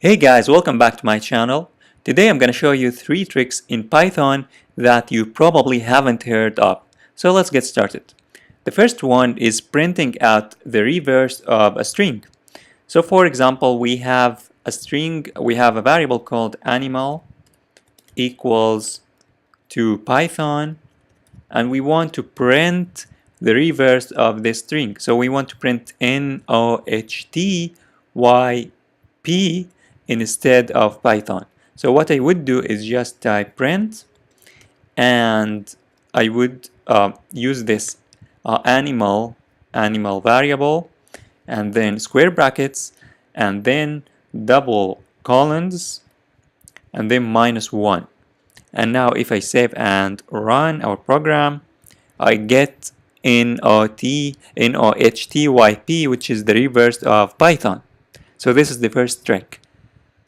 Hey guys, welcome back to my channel. Today I'm going to show you 3 tricks in Python that you probably haven't heard of. So let's get started. The first one is printing out the reverse of a string. So for example, we have a variable called animal equals to Python, and we want to print the reverse of this string. So we want to print NOHTYP instead of Python. So what I would do is just type print, and I would use this animal variable, and then square brackets, and then double colons, and then -1. And now if I save and run our program, I get NOHTYP, which is the reverse of Python. So this is the first trick.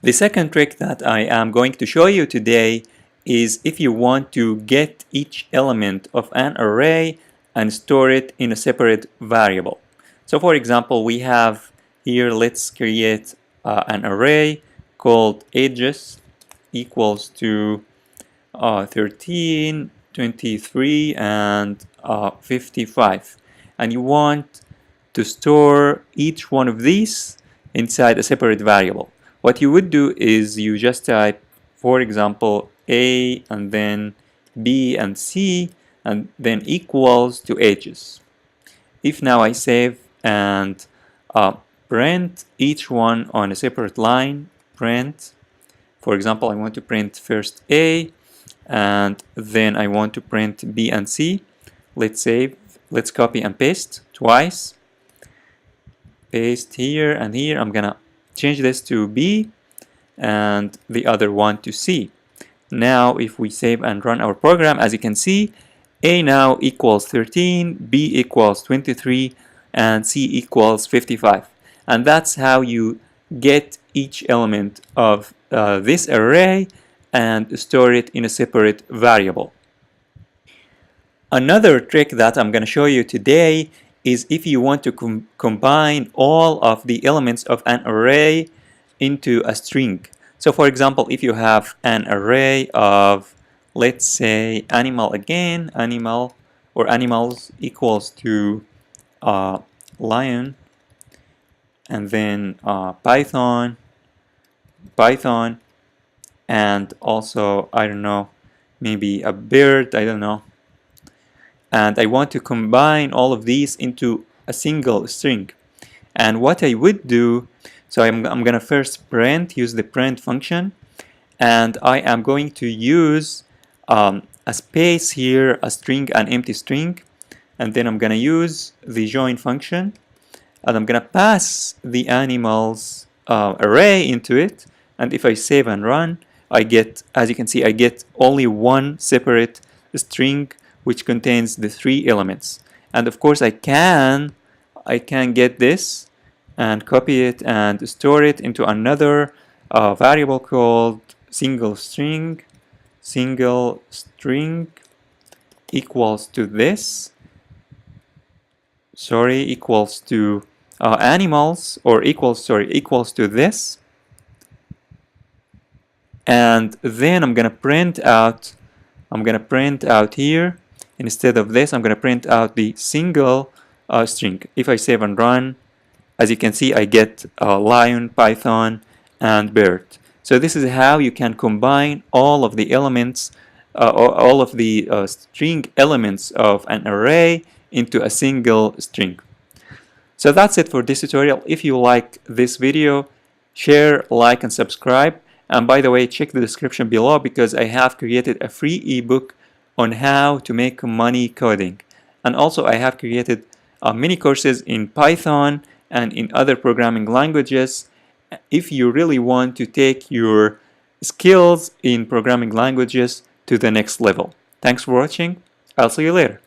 The second trick that I am going to show you today is if you want to get each element of an array and store it in a separate variable. So for example, we have here, let's create an array called ages equals to 13, 23, and 55. And you want to store each one of these inside a separate variable. What you would do is you just type, for example, A and then B and C and then equals to ages. If now I save and print each one on a separate line, print, for example, I want to print first A and then I want to print B and C. Let's save, let's copy and paste twice. Paste here and here. I'm gonna change this to B and the other one to C. Now if we save and run our program, as you can see, A now equals 13, B equals 23, and C equals 55. And that's how you get each element of this array and store it in a separate variable. Another trick that I'm going to show you today is if you want to combine all of the elements of an array into a string. So for example, if you have an array of, let's say, animal again, animal or animals equals to lion, and then Python, and also, I don't know, maybe a bird, I don't know. And I want to combine all of these into a single string. And what I would do, so I'm going to first use the print function, and I am going to use a space here, a string, an empty string, and then I'm going to use the join function, and I'm going to pass the animals array into it. And if I save and run, I get, as you can see, I get only one separate string which contains the 3 elements. And of course I can get this and copy it and store it into another variable called single string equals to this, equals to animals, or equals to this. And then I'm gonna print out here, instead of this, I'm gonna print out the single string. If I save and run, as you can see, I get lion, Python, and bird. So this is how you can combine all of the elements, all of the string elements of an array into a single string. So that's it for this tutorial. If you like this video, share, like, and subscribe. And by the way, check the description below because I have created a free ebook on how to make money coding. And also I have created mini courses in Python and in other programming languages if you really want to take your skills in programming languages to the next level. Thanks for watching. I'll see you later.